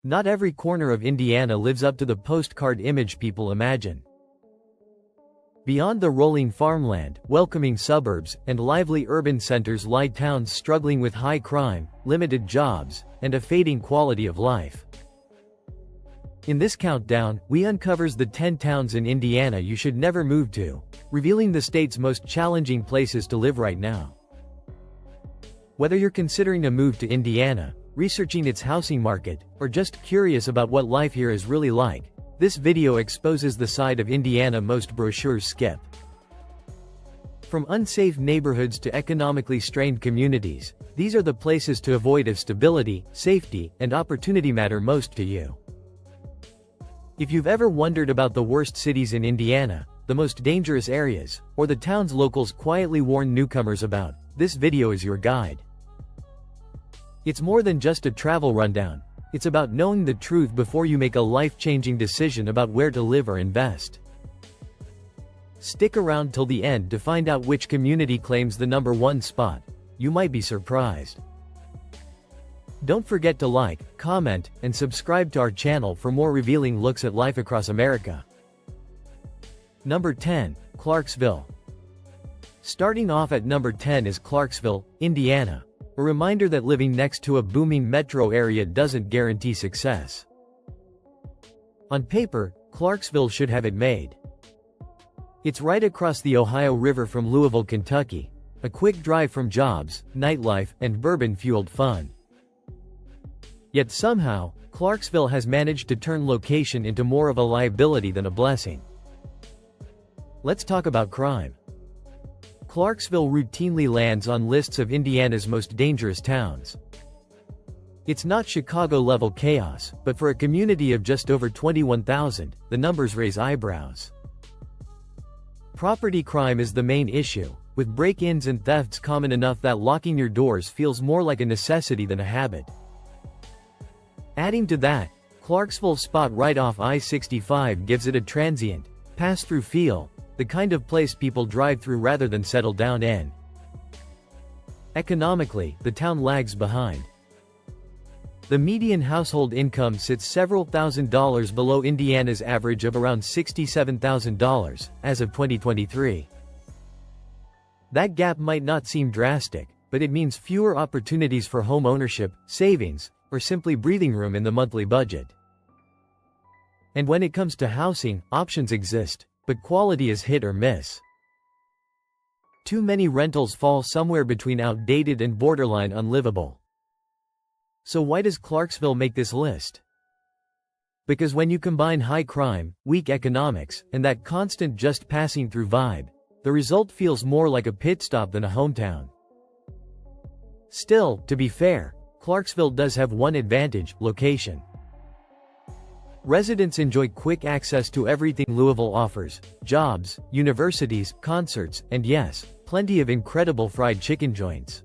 Not every corner of Indiana lives up to the postcard image people imagine. Beyond the rolling farmland, welcoming suburbs, and lively urban centers lie towns struggling with high crime, limited jobs, and a fading quality of life. In this countdown, we uncovers the 10 towns in Indiana you should never move to, revealing the state's most challenging places to live right now. Whether you're considering a move to Indiana, researching its housing market, or just curious about what life here is really like, this video exposes the side of Indiana most brochures skip. From unsafe neighborhoods to economically strained communities, these are the places to avoid if stability, safety, and opportunity matter most to you. If you've ever wondered about the worst cities in Indiana, the most dangerous areas, or the towns locals quietly warn newcomers about, this video is your guide. It's more than just a travel rundown. It's about knowing the truth before you make a life-changing decision about where to live or invest. Stick around till the end to find out which community claims the #1 spot. You might be surprised. Don't forget to like, comment, and subscribe to our channel for more revealing looks at life across America. Number 10. Clarksville. Starting off at number 10 is Clarksville, Indiana. A reminder that living next to a booming metro area doesn't guarantee success. On paper, Clarksville should have it made. It's right across the Ohio River from Louisville, Kentucky, a quick drive from jobs, nightlife, and bourbon-fueled fun. Yet somehow, Clarksville has managed to turn location into more of a liability than a blessing. Let's talk about crime. Clarksville routinely lands on lists of Indiana's most dangerous towns. It's not Chicago-level chaos, but for a community of just over 21,000, the numbers raise eyebrows. Property crime is the main issue, with break-ins and thefts common enough that locking your doors feels more like a necessity than a habit. Adding to that, Clarksville's spot right off I-65 gives it a transient, pass-through feel, the kind of place people drive through rather than settle down in. Economically, the town lags behind. The median household income sits several $1,000s below Indiana's average of around $67,000, as of 2023. That gap might not seem drastic, but it means fewer opportunities for home ownership, savings, or simply breathing room in the monthly budget. And when it comes to housing, options exist, but quality is hit or miss. Too many rentals fall somewhere between outdated and borderline unlivable. So why does Clarksville make this list? Because when you combine high crime, weak economics, and that constant just passing through vibe, the result feels more like a pit stop than a hometown. Still, to be fair, Clarksville does have one advantage: location. Residents enjoy quick access to everything Louisville offers: jobs, universities, concerts, and yes, plenty of incredible fried chicken joints.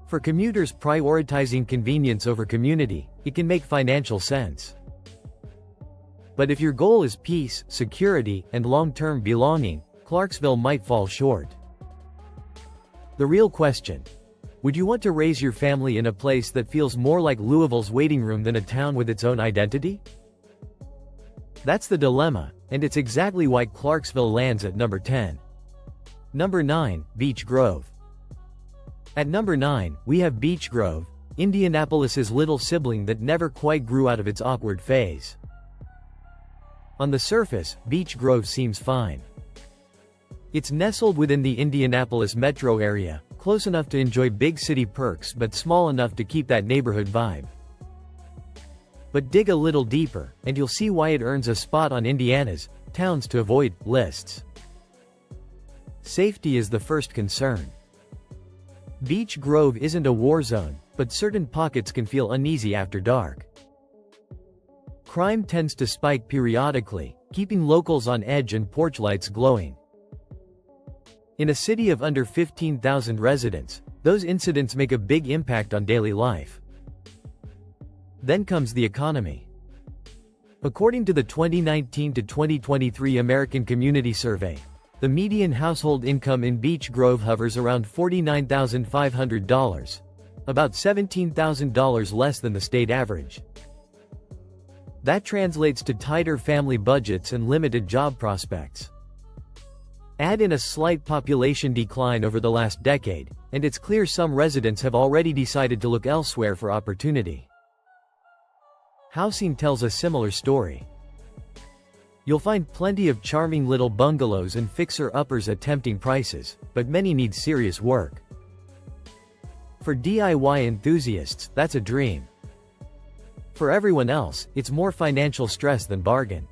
For commuters prioritizing convenience over community, it can make financial sense. But if your goal is peace, security, and long-term belonging, Clarksville might fall short. The real question: would you want to raise your family in a place that feels more like Louisville's waiting room than a town with its own identity? That's the dilemma, and it's exactly why Clarksville lands at number 10. Number 9, Beech Grove. At number 9, we have Beech Grove, Indianapolis's little sibling that never quite grew out of its awkward phase. On the surface, Beech Grove seems fine. It's nestled within the Indianapolis metro area, close enough to enjoy big city perks but small enough to keep that neighborhood vibe. But dig a little deeper, and you'll see why it earns a spot on Indiana's towns to avoid lists. Safety is the first concern. Beech Grove isn't a war zone, but certain pockets can feel uneasy after dark. Crime tends to spike periodically, keeping locals on edge and porch lights glowing. In a city of under 15,000 residents, those incidents make a big impact on daily life. Then comes the economy. According to the 2019 to 2023 American Community Survey, the median household income in Beech Grove hovers around $49,500, about $17,000 less than the state average. That translates to tighter family budgets and limited job prospects. Add in a slight population decline over the last decade, and it's clear some residents have already decided to look elsewhere for opportunity. Housing tells a similar story. You'll find plenty of charming little bungalows and fixer-uppers at tempting prices, but many need serious work. For DIY enthusiasts, that's a dream. For everyone else, it's more financial stress than bargain.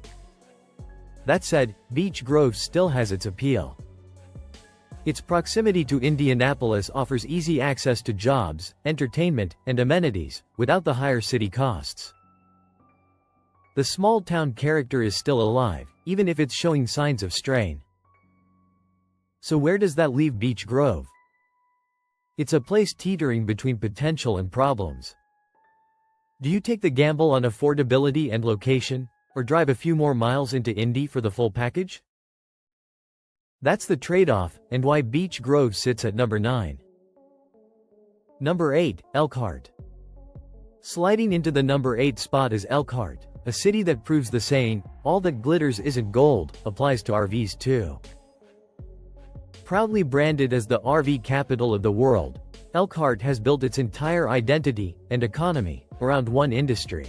That said, Beech Grove still has its appeal. Its proximity to Indianapolis offers easy access to jobs, entertainment, and amenities, without the higher city costs. The small-town character is still alive, even if it's showing signs of strain. So where does that leave Beech Grove? It's a place teetering between potential and problems. Do you take the gamble on affordability and location, or drive a few more miles into Indy for the full package? That's the trade-off, and why Beech Grove sits at number 9. Number 8, Elkhart. Sliding into the number 8 spot is Elkhart, a city that proves the saying, "All that glitters isn't gold," applies to RVs too. Proudly branded as the RV capital of the world, Elkhart has built its entire identity and economy around one industry.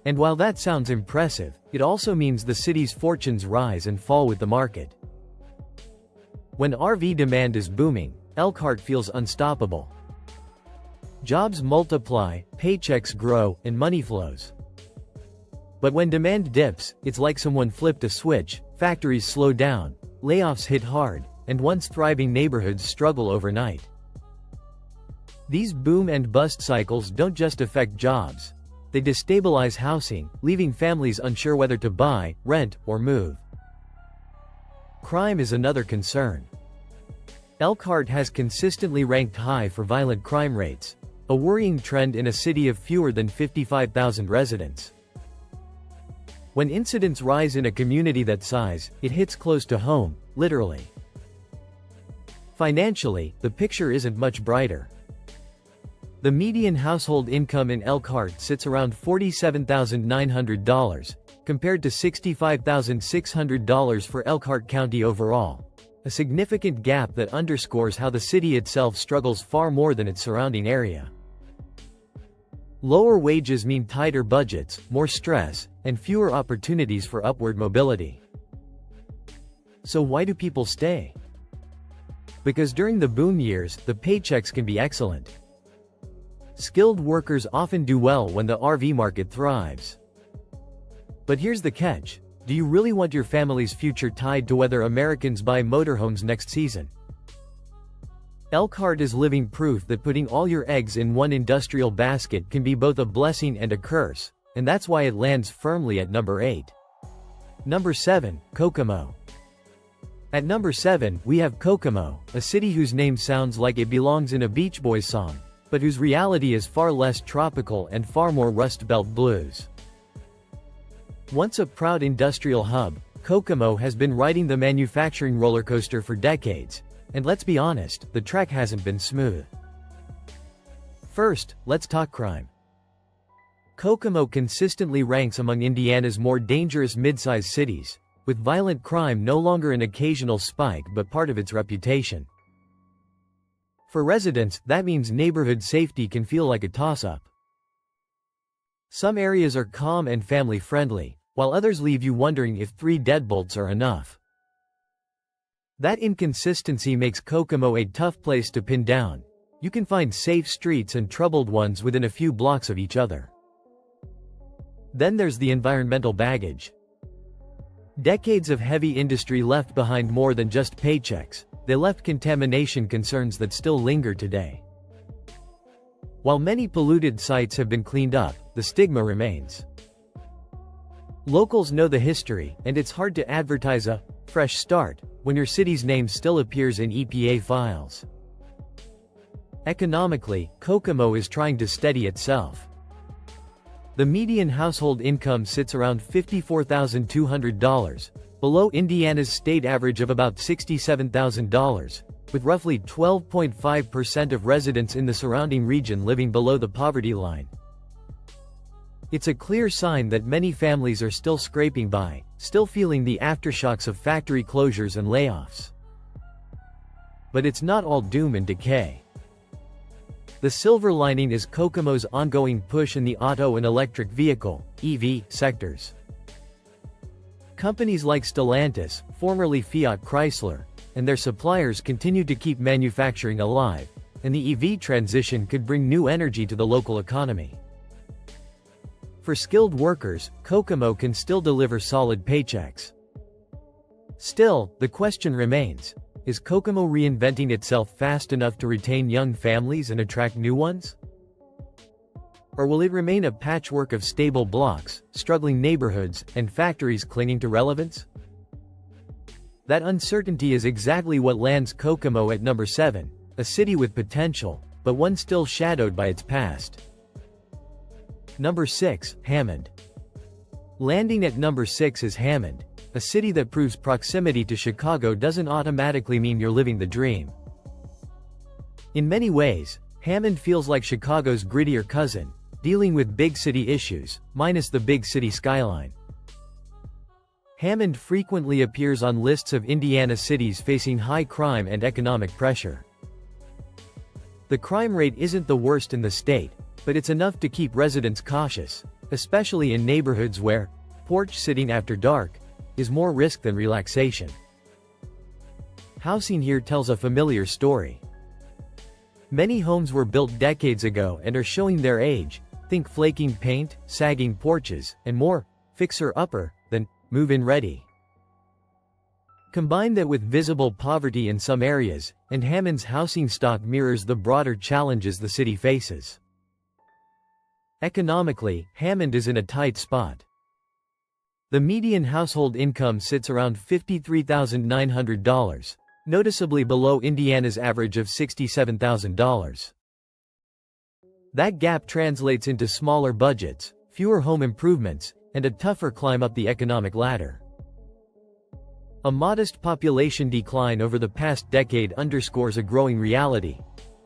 And while that sounds impressive, it also means the city's fortunes rise and fall with the market. When RV demand is booming, Elkhart feels unstoppable. Jobs multiply, paychecks grow, and money flows. But when demand dips, it's like someone flipped a switch, factories slow down, layoffs hit hard, and once thriving neighborhoods struggle overnight. These boom and bust cycles don't just affect jobs. They destabilize housing, leaving families unsure whether to buy, rent, or move. Crime is another concern. Elkhart has consistently ranked high for violent crime rates, a worrying trend in a city of fewer than 55,000 residents. When incidents rise in a community that size, it hits close to home, literally. Financially, the picture isn't much brighter. The median household income in Elkhart sits around $47,900, compared to $65,600 for Elkhart County overall, a significant gap that underscores how the city itself struggles far more than its surrounding area. Lower wages mean tighter budgets, more stress, and fewer opportunities for upward mobility. So why do people stay? Because during the boom years, the paychecks can be excellent. Skilled workers often do well when the RV market thrives. But here's the catch: do you really want your family's future tied to whether Americans buy motorhomes next season? Elkhart is living proof that putting all your eggs in one industrial basket can be both a blessing and a curse, and that's why it lands firmly at number 8. Number 7, Kokomo. At number 7, we have Kokomo, a city whose name sounds like it belongs in a Beach Boys song, but whose reality is far less tropical and far more Rust Belt blues. Once a proud industrial hub, Kokomo has been riding the manufacturing roller coaster for decades, and let's be honest, the trek hasn't been smooth. First, let's talk crime. Kokomo consistently ranks among Indiana's more dangerous mid-sized cities, with violent crime no longer an occasional spike but part of its reputation. For residents, that means neighborhood safety can feel like a toss-up. Some areas are calm and family-friendly, while others leave you wondering if 3 deadbolts are enough. That inconsistency makes Kokomo a tough place to pin down. You can find safe streets and troubled ones within a few blocks of each other. Then there's the environmental baggage. Decades of heavy industry left behind more than just paychecks. They left contamination concerns that still linger today. While many polluted sites have been cleaned up, the stigma remains. Locals know the history, and it's hard to advertise a fresh start when your city's name still appears in EPA files. Economically, Kokomo is trying to steady itself. The median household income sits around $54,200, below Indiana's state average of about $67,000, with roughly 12.5% of residents in the surrounding region living below the poverty line. It's a clear sign that many families are still scraping by, still feeling the aftershocks of factory closures and layoffs. But it's not all doom and decay. The silver lining is Kokomo's ongoing push in the auto and electric vehicle (EV) sectors. Companies like Stellantis, formerly Fiat Chrysler, and their suppliers continue to keep manufacturing alive, and the EV transition could bring new energy to the local economy. For skilled workers, Kokomo can still deliver solid paychecks. Still, the question remains, is Kokomo reinventing itself fast enough to retain young families and attract new ones? Or will it remain a patchwork of stable blocks, struggling neighborhoods, and factories clinging to relevance? That uncertainty is exactly what lands Kokomo at number 7, a city with potential, but one still shadowed by its past. Number 6, Hammond. Landing at number 6 is Hammond, a city that proves proximity to Chicago doesn't automatically mean you're living the dream. In many ways, Hammond feels like Chicago's grittier cousin, dealing with big city issues, minus the big city skyline. Hammond frequently appears on lists of Indiana cities facing high crime and economic pressure. The crime rate isn't the worst in the state, but it's enough to keep residents cautious, especially in neighborhoods where porch sitting after dark is more risk than relaxation. Housing here tells a familiar story. Many homes were built decades ago and are showing their age. Think flaking paint, sagging porches, and more fixer-upper than move-in ready. Combine that with visible poverty in some areas, and Hammond's housing stock mirrors the broader challenges the city faces. Economically, Hammond is in a tight spot. The median household income sits around $53,900, noticeably below Indiana's average of $67,000. That gap translates into smaller budgets, fewer home improvements, and a tougher climb up the economic ladder. A modest population decline over the past decade underscores a growing reality.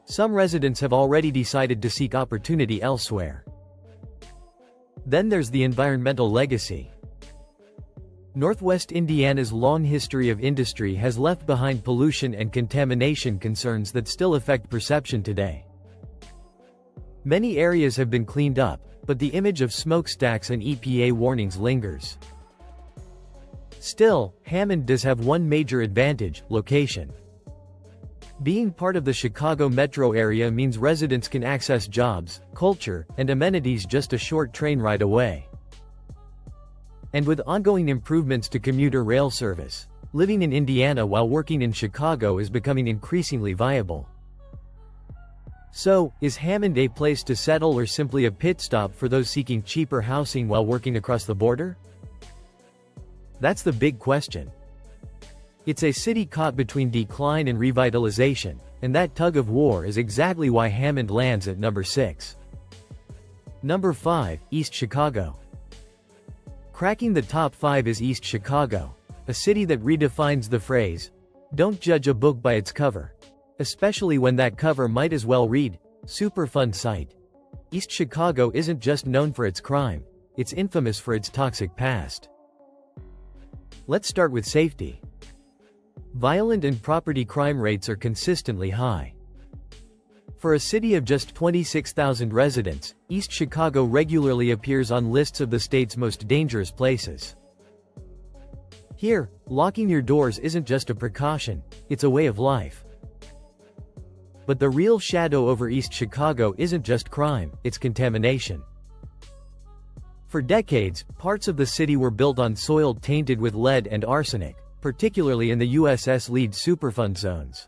Some residents have already decided to seek opportunity elsewhere. Then there's the environmental legacy. Northwest Indiana's long history of industry has left behind pollution and contamination concerns that still affect perception today. Many areas have been cleaned up, but the image of smokestacks and EPA warnings lingers. Still, Hammond does have one major advantage: location. Being part of the Chicago metro area means residents can access jobs, culture, and amenities just a short train ride away. And with ongoing improvements to commuter rail service, living in Indiana while working in Chicago is becoming increasingly viable. So, is Hammond a place to settle or simply a pit stop for those seeking cheaper housing while working across the border? That's the big question. It's a city caught between decline and revitalization, and that tug-of-war is exactly why Hammond lands at number 6. Number 5, East Chicago. Cracking the top 5 is East Chicago, a city that redefines the phrase, "Don't judge a book by its cover." Especially when that cover might as well read, "Superfund site." East Chicago isn't just known for its crime, it's infamous for its toxic past. Let's start with safety. Violent and property crime rates are consistently high. For a city of just 26,000 residents, East Chicago regularly appears on lists of the state's most dangerous places. Here, locking your doors isn't just a precaution, it's a way of life. But the real shadow over East Chicago isn't just crime, it's contamination. For decades, parts of the city were built on soil tainted with lead and arsenic, particularly in the USS lead Superfund zones.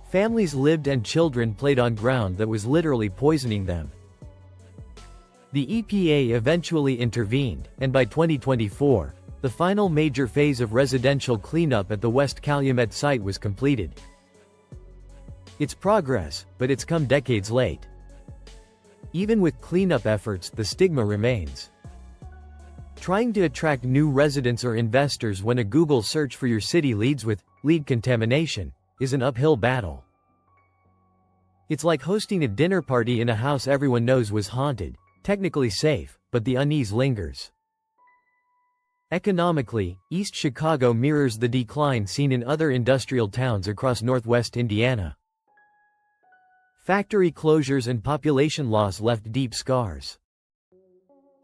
Families lived and children played on ground that was literally poisoning them. The EPA eventually intervened, and by 2024, the final major phase of residential cleanup at the West Calumet site was completed. It's progress, but it's come decades late. Even with cleanup efforts, the stigma remains. Trying to attract new residents or investors when a Google search for your city leads with lead contamination is an uphill battle. It's like hosting a dinner party in a house everyone knows was haunted, technically safe, but the unease lingers. Economically, East Chicago mirrors the decline seen in other industrial towns across northwest Indiana. Factory closures and population loss left deep scars.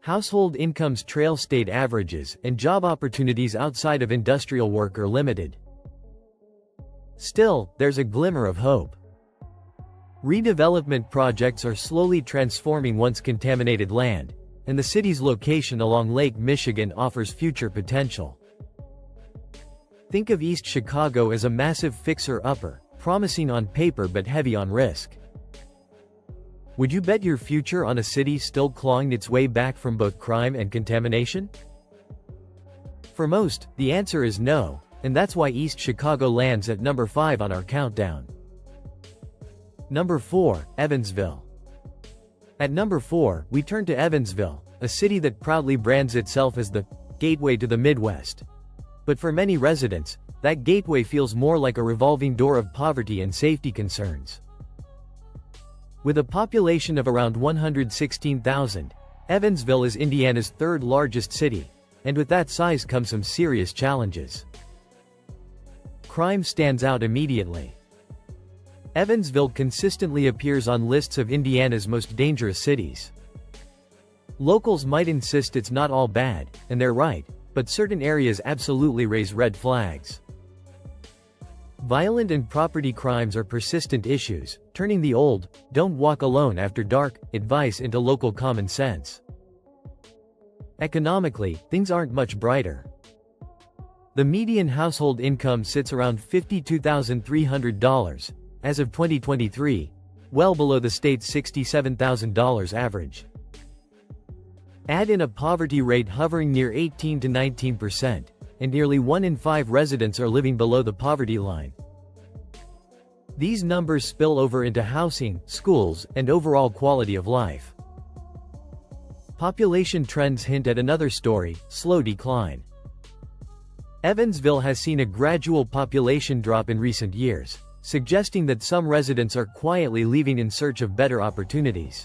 Household incomes trail state averages, and job opportunities outside of industrial work are limited. Still, there's a glimmer of hope. Redevelopment projects are slowly transforming once contaminated land, and the city's location along Lake Michigan offers future potential. Think of East Chicago as a massive fixer-upper, promising on paper but heavy on risk. Would you bet your future on a city still clawing its way back from both crime and contamination? For most, the answer is no, and that's why East Chicago lands at number 5 on our countdown. Number 4, Evansville. At number 4, we turn to Evansville, a city that proudly brands itself as the gateway to the Midwest. But for many residents, that gateway feels more like a revolving door of poverty and safety concerns. With a population of around 116,000, Evansville is Indiana's third largest city, and with that size come some serious challenges. Crime stands out immediately. Evansville consistently appears on lists of Indiana's most dangerous cities. Locals might insist it's not all bad, and they're right, but certain areas absolutely raise red flags. Violent and property crimes are persistent issues, turning the old, "don't walk alone after dark" advice into local common sense. Economically, things aren't much brighter. The median household income sits around $52,300, as of 2023, well below the state's $67,000 average. Add in a poverty rate hovering near 18 to 19%, and nearly 1 in 5 residents are living below the poverty line. These numbers spill over into housing, schools, and overall quality of life. Population trends hint at another story: slow decline. Evansville has seen a gradual population drop in recent years, suggesting that some residents are quietly leaving in search of better opportunities.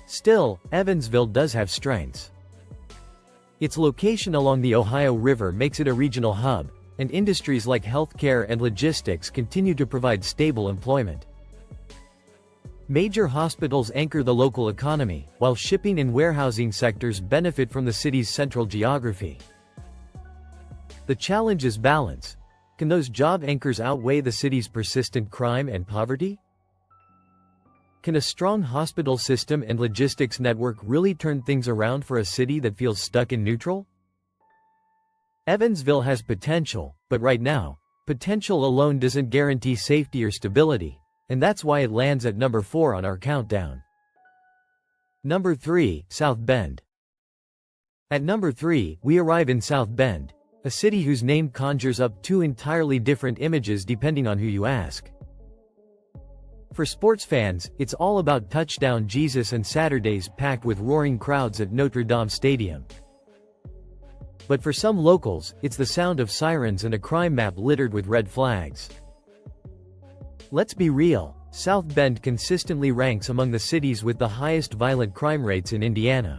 Still, Evansville does have strengths. Its location along the Ohio River makes it a regional hub, and industries like healthcare and logistics continue to provide stable employment. Major hospitals anchor the local economy, while shipping and warehousing sectors benefit from the city's central geography. The challenge is balance. Can those job anchors outweigh the city's persistent crime and poverty? Can a strong hospital system and logistics network really turn things around for a city that feels stuck in neutral? Evansville has potential, but right now, potential alone doesn't guarantee safety or stability, and that's why it lands at number 4 on our countdown. Number 3, South Bend. At number 3, we arrive in South Bend, a city whose name conjures up 2 entirely different images depending on who you ask. For sports fans, it's all about touchdown Jesus and Saturdays packed with roaring crowds at Notre Dame Stadium. But for some locals, it's the sound of sirens and a crime map littered with red flags. Let's be real, South Bend consistently ranks among the cities with the highest violent crime rates in Indiana.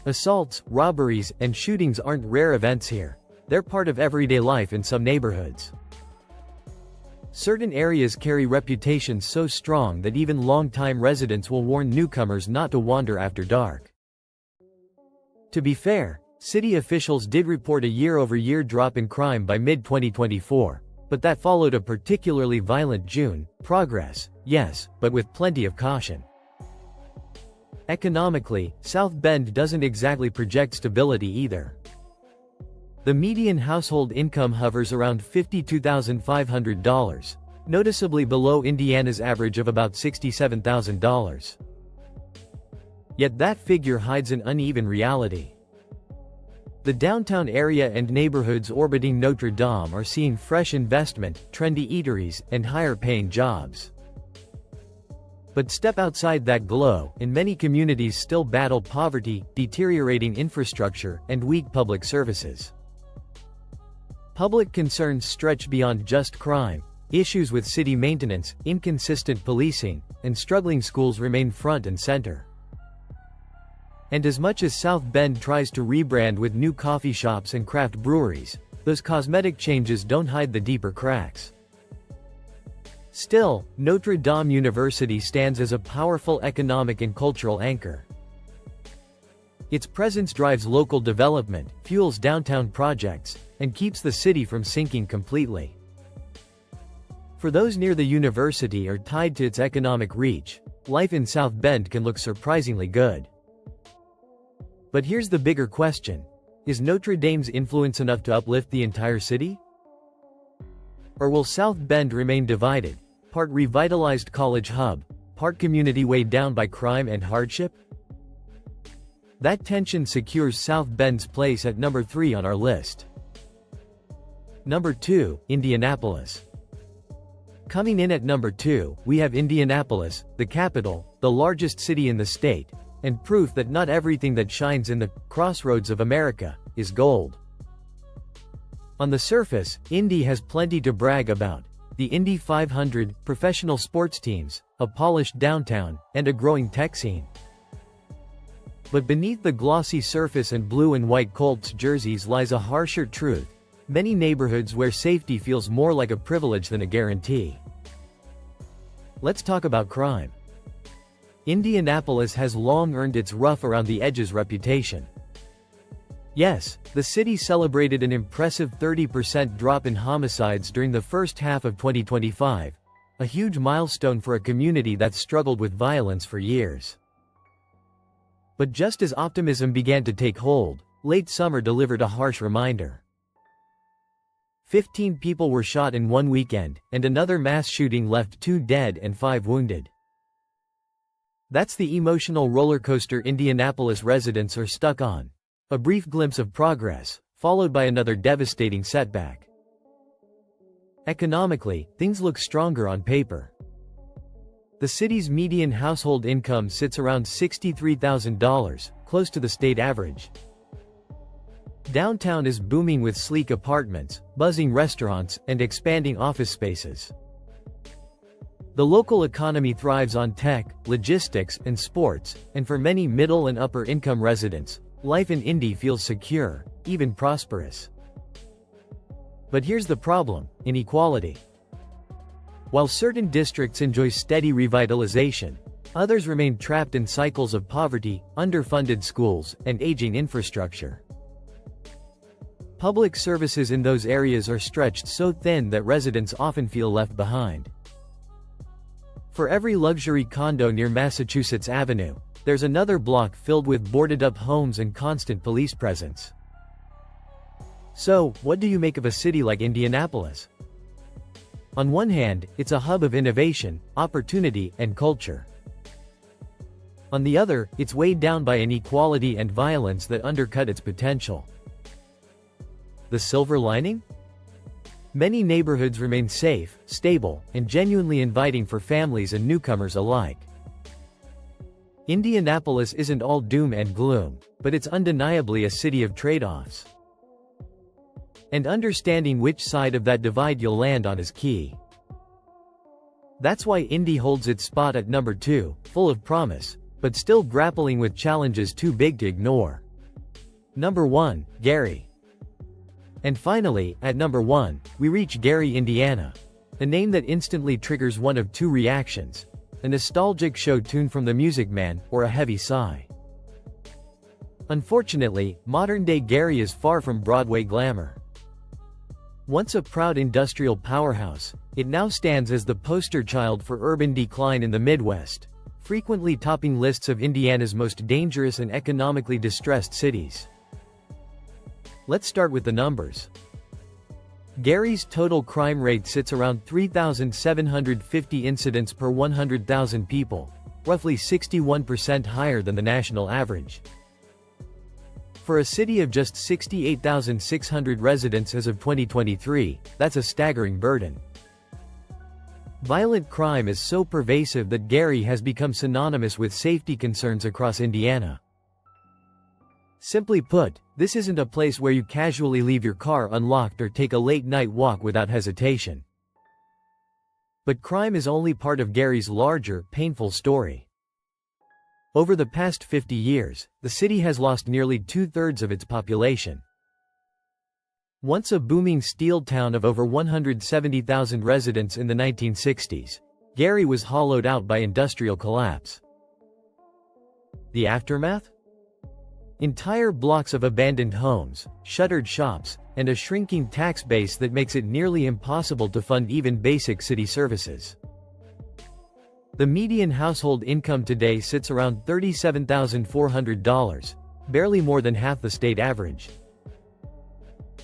Assaults, robberies, and shootings aren't rare events here. They're part of everyday life in some neighborhoods. Certain areas carry reputations so strong that even longtime residents will warn newcomers not to wander after dark. To be fair, city officials did report a year-over-year drop in crime by mid-2024, but that followed a particularly violent June. Progress, yes, but with plenty of caution. Economically, South Bend doesn't exactly project stability either. The median household income hovers around $52,500, noticeably below Indiana's average of about $67,000. Yet that figure hides an uneven reality. The downtown area and neighborhoods orbiting Notre Dame are seeing fresh investment, trendy eateries, and higher-paying jobs. But step outside that glow, and many communities still battle poverty, deteriorating infrastructure, and weak public services. Public concerns stretch beyond just crime. Issues with city maintenance, inconsistent policing, and struggling schools remain front and center. And as much as South Bend tries to rebrand with new coffee shops and craft breweries, those cosmetic changes don't hide the deeper cracks. Still, Notre Dame University stands as a powerful economic and cultural anchor. Its presence drives local development, fuels downtown projects, and keeps the city from sinking completely. For those near the university or tied to its economic reach, life in South Bend can look surprisingly good. But here's the bigger question. Is Notre Dame's influence enough to uplift the entire city? Or will South Bend remain divided, part revitalized college hub, part community weighed down by crime and hardship? That tension secures South Bend's place at number 3 on our list. Number 2, Indianapolis. Coming in at number 2, we have Indianapolis, the capital, the largest city in the state, and proof that not everything that shines in the crossroads of America is gold. On the surface, Indy has plenty to brag about: the Indy 500, professional sports teams, a polished downtown, and a growing tech scene. But beneath the glossy surface and blue and white Colts jerseys lies a harsher truth: many neighborhoods where safety feels more like a privilege than a guarantee. Let's talk about crime. Indianapolis has long earned its rough around the edges reputation. Yes, the city celebrated an impressive 30% drop in homicides during the first half of 2025, a huge milestone for a community that struggled with violence for years. But just as optimism began to take hold, late summer delivered a harsh reminder. 15 people were shot in one weekend, and another mass shooting left 2 dead and 5 wounded. That's the emotional roller coaster Indianapolis residents are stuck on. A brief glimpse of progress, followed by another devastating setback. Economically, things look stronger on paper. The city's median household income sits around $63,000, close to the state average. Downtown is booming with sleek apartments, buzzing restaurants, and expanding office spaces. The local economy thrives on tech, logistics, and sports, and for many middle and upper income residents, life in Indy feels secure, even prosperous. But here's the problem: inequality. While certain districts enjoy steady revitalization, others remain trapped in cycles of poverty, underfunded schools, and aging infrastructure. Public services in those areas are stretched so thin that residents often feel left behind. For every luxury condo near Massachusetts Avenue, there's another block filled with boarded-up homes and constant police presence. So, what do you make of a city like Indianapolis? On one hand, it's a hub of innovation, opportunity, and culture. On the other, it's weighed down by inequality and violence that undercut its potential. The silver lining? Many neighborhoods remain safe, stable, and genuinely inviting for families and newcomers alike. Indianapolis isn't all doom and gloom, but it's undeniably a city of trade-offs. And understanding which side of that divide you'll land on is key. That's why Indy holds its spot at number 2, full of promise, but still grappling with challenges too big to ignore. Number 1, Gary. And finally, at number 1, we reach Gary, Indiana. A name that instantly triggers one of two reactions: a nostalgic show tune from The Music Man, or a heavy sigh. Unfortunately, modern-day Gary is far from Broadway glamour. Once a proud industrial powerhouse, it now stands as the poster child for urban decline in the Midwest, frequently topping lists of Indiana's most dangerous and economically distressed cities. Let's start with the numbers. Gary's total crime rate sits around 3,750 incidents per 100,000 people, roughly 61% higher than the national average. For a city of just 68,600 residents as of 2023, that's a staggering burden. Violent crime is so pervasive that Gary has become synonymous with safety concerns across Indiana. Simply put, this isn't a place where you casually leave your car unlocked or take a late-night walk without hesitation. But crime is only part of Gary's larger, painful story. Over the past 50 years, the city has lost nearly 2/3 of its population. Once a booming steel town of over 170,000 residents in the 1960s, Gary was hollowed out by industrial collapse. The aftermath? Entire blocks of abandoned homes, shuttered shops, and a shrinking tax base that makes it nearly impossible to fund even basic city services. The median household income today sits around $37,400, barely more than half the state average.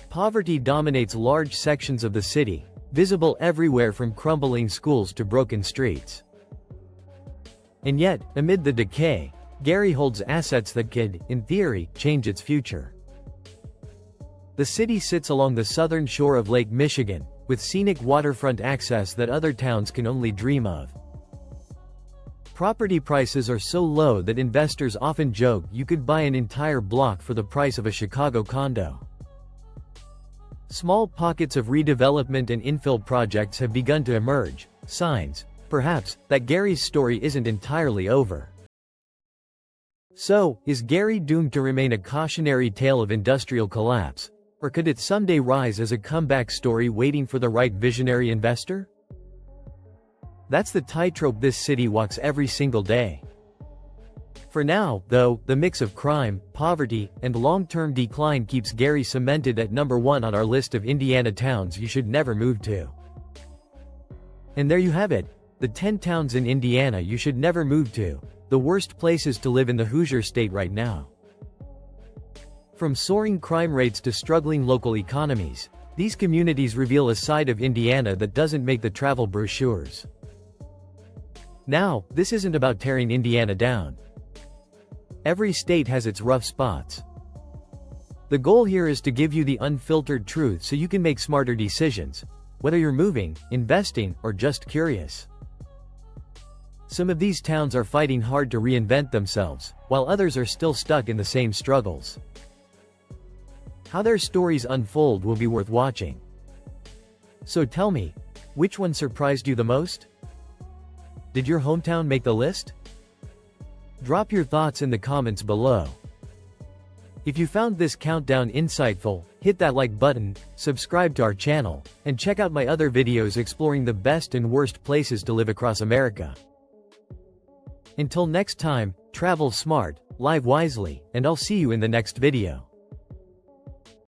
Poverty dominates large sections of the city, visible everywhere from crumbling schools to broken streets. And yet, amid the decay, Gary holds assets that could, in theory, change its future. The city sits along the southern shore of Lake Michigan, with scenic waterfront access that other towns can only dream of. Property prices are so low that investors often joke you could buy an entire block for the price of a Chicago condo. Small pockets of redevelopment and infill projects have begun to emerge, signs, perhaps, that Gary's story isn't entirely over. So, is Gary doomed to remain a cautionary tale of industrial collapse, or could it someday rise as a comeback story waiting for the right visionary investor? That's the tightrope this city walks every single day. For now, though, the mix of crime, poverty, and long-term decline keeps Gary cemented at number 1 on our list of Indiana towns you should never move to. And there you have it, the 10 towns in Indiana you should never move to, the worst places to live in the Hoosier State right now. From soaring crime rates to struggling local economies, these communities reveal a side of Indiana that doesn't make the travel brochures. Now, this isn't about tearing Indiana down. Every state has its rough spots. The goal here is to give you the unfiltered truth so you can make smarter decisions, whether you're moving, investing, or just curious. Some of these towns are fighting hard to reinvent themselves, while others are still stuck in the same struggles. How their stories unfold will be worth watching. So tell me, which one surprised you the most? Did your hometown make the list? Drop your thoughts in the comments below. If you found this countdown insightful, hit that like button, subscribe to our channel, and check out my other videos exploring the best and worst places to live across America. Until next time, travel smart, live wisely, and I'll see you in the next video.